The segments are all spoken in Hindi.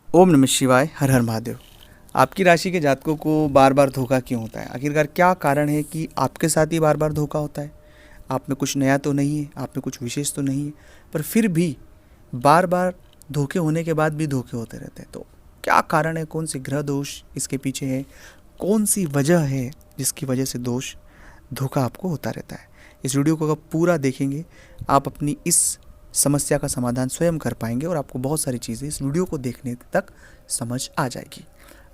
ओम नमः शिवाय, हर हर महादेव। आपकी राशि के जातकों को बार बार धोखा क्यों होता है? आखिरकार क्या कारण है कि आपके साथ ही बार बार धोखा होता है? आप में कुछ नया तो नहीं है, आप में कुछ विशेष तो नहीं है, पर फिर भी बार बार धोखे होने के बाद भी धोखे होते रहते हैं। तो क्या कारण है? कौन सी ग्रह दोष इसके पीछे है? कौन सी वजह है जिसकी वजह से धोखा आपको होता रहता है? इस वीडियो को अगर पूरा देखेंगे, आप अपनी इस समस्या का समाधान स्वयं कर पाएंगे और आपको बहुत सारी चीज़ें इस वीडियो को देखने तक समझ आ जाएगी।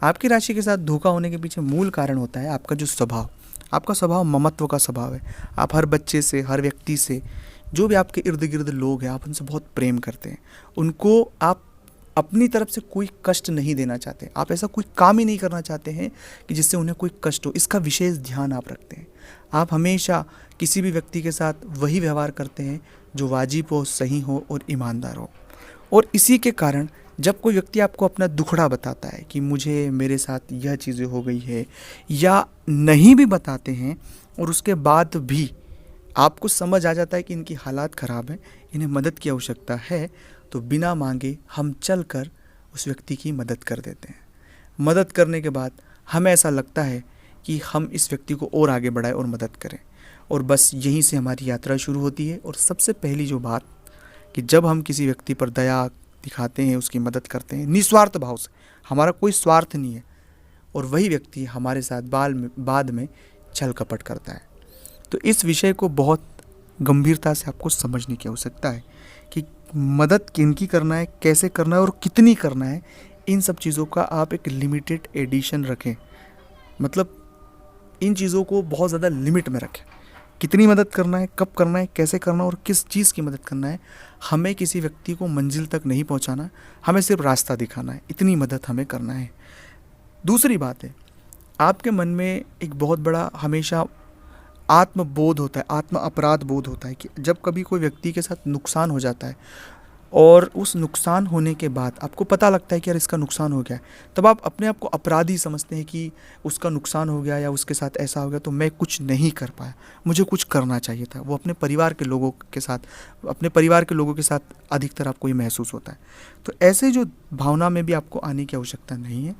आपकी राशि के साथ धोखा होने के पीछे मूल कारण होता है आपका जो स्वभाव। आपका स्वभाव ममत्व का स्वभाव है। आप हर बच्चे से, हर व्यक्ति से, जो भी आपके इर्द गिर्द लोग हैं, आप उनसे बहुत प्रेम करते हैं। उनको आप अपनी तरफ से कोई कष्ट नहीं देना चाहते। आप ऐसा कोई काम ही नहीं करना चाहते हैं कि जिससे उन्हें कोई कष्ट हो। इसका विशेष ध्यान आप रखते हैं। आप हमेशा किसी भी व्यक्ति के साथ वही व्यवहार करते हैं जो वाजिब हो, सही हो और ईमानदार हो। और इसी के कारण जब कोई व्यक्ति आपको अपना दुखड़ा बताता है कि मुझे मेरे साथ यह चीज़ें हो गई है, या नहीं भी बताते हैं और उसके बाद भी आपको समझ आ जाता है कि इनकी हालात ख़राब है, इन्हें मदद की आवश्यकता है, तो बिना मांगे हम चलकर उस व्यक्ति की मदद कर देते हैं। मदद करने के बाद हमें ऐसा लगता है कि हम इस व्यक्ति को और आगे बढ़ाएं और मदद करें, और बस यहीं से हमारी यात्रा शुरू होती है। और सबसे पहली जो बात कि जब हम किसी व्यक्ति पर दया दिखाते हैं, उसकी मदद करते हैं निस्वार्थ भाव से, हमारा कोई स्वार्थ नहीं है, और वही व्यक्ति हमारे साथ बाद में छल कपट करता है। तो इस विषय को बहुत गंभीरता से आपको समझने की आवश्यकता है कि मदद किनकी करना है, कैसे करना है और कितनी करना है। इन सब चीज़ों का आप एक लिमिटेड एडिशन रखें, मतलब इन चीज़ों को बहुत ज़्यादा लिमिट में रखें। कितनी मदद करना है, कब करना है, कैसे करना है और किस चीज़ की मदद करना है। हमें किसी व्यक्ति को मंजिल तक नहीं पहुंचाना, हमें सिर्फ रास्ता दिखाना है, इतनी मदद हमें करना है। दूसरी बात है, आपके मन में एक बहुत बड़ा हमेशा आत्मबोध होता है, आत्म अपराध बोध होता है कि जब कभी कोई व्यक्ति के साथ नुकसान हो जाता है और उस नुकसान होने के बाद आपको पता लगता है कि यार इसका नुकसान हो गया है, तब आप अपने आप को अपराधी समझते हैं कि उसका नुकसान हो गया या उसके साथ ऐसा हो गया तो मैं कुछ नहीं कर पाया, मुझे कुछ करना चाहिए था। वो अपने परिवार के लोगों के साथ अधिकतर आपको ये महसूस होता है। तो ऐसे जो भावना में भी आपको आने की आवश्यकता नहीं है।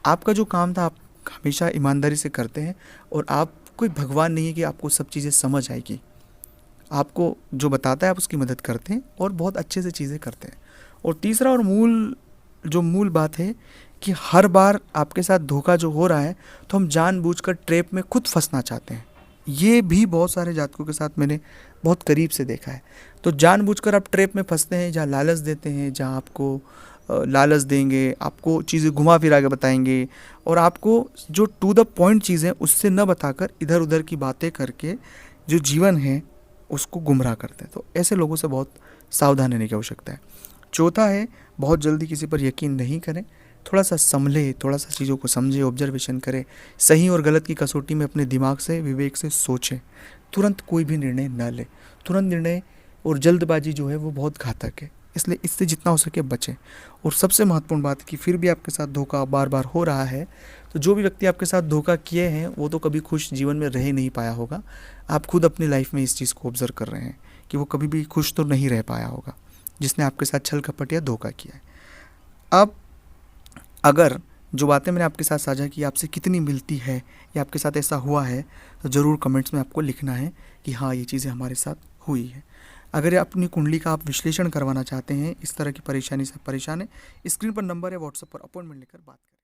आपका जो काम था आप हमेशा ईमानदारी से करते हैं, और आप कोई भगवान नहीं है कि आपको सब चीज़ें समझ आएगी। आपको जो बताता है आप उसकी मदद करते हैं और बहुत अच्छे से चीज़ें करते हैं। और तीसरा और मूल बात है कि हर बार आपके साथ धोखा जो हो रहा है तो हम जानबूझकर ट्रैप में खुद फंसना चाहते हैं। ये भी बहुत सारे जातकों के साथ मैंने बहुत करीब से देखा है। तो जानबूझकर आप ट्रैप में फंसते हैं, जहाँ लालच देते हैं, जहाँ आपको लालच देंगे, आपको चीज़ें घुमा फिरा के बताएंगे, और आपको जो टू द पॉइंट चीज़ें उससे न बताकर इधर उधर की बातें करके जो जीवन है उसको गुमराह करते हैं। तो ऐसे लोगों से बहुत सावधान रहने की आवश्यकता है। चौथा है, बहुत जल्दी किसी पर यकीन नहीं करें। थोड़ा सा संभले, थोड़ा सा चीज़ों को समझे, ऑब्जर्वेशन करें, सही और गलत की कसौटी में अपने दिमाग से, विवेक से सोचें। तुरंत कोई भी निर्णय न लें। तुरंत निर्णय और जल्दबाजी जो है वो बहुत घातक है, इसलिए इससे जितना हो सके बचें। और सबसे महत्वपूर्ण बात है कि फिर भी आपके साथ धोखा बार बार हो रहा है, तो जो भी व्यक्ति आपके साथ धोखा किए हैं वो तो कभी खुश जीवन में रह नहीं पाया होगा। आप खुद अपनी लाइफ में इस चीज़ को ऑब्जर्व कर रहे हैं कि वो कभी भी खुश तो नहीं रह पाया होगा जिसने आपके साथ छल कपट या धोखा किया है। अब अगर जो बातें मैंने आपके साथ साझा की आपसे कितनी मिलती है या आपके साथ ऐसा हुआ है, तो ज़रूर कमेंट्स में आपको लिखना है कि हाँ ये चीज़ें हमारे साथ हुई है। अगर अपनी कुंडली का आप विश्लेषण करवाना चाहते हैं, इस तरह की परेशानी से परेशान है, स्क्रीन पर नंबर है, व्हाट्सएप पर अपॉइंटमेंट लेकर बात करें।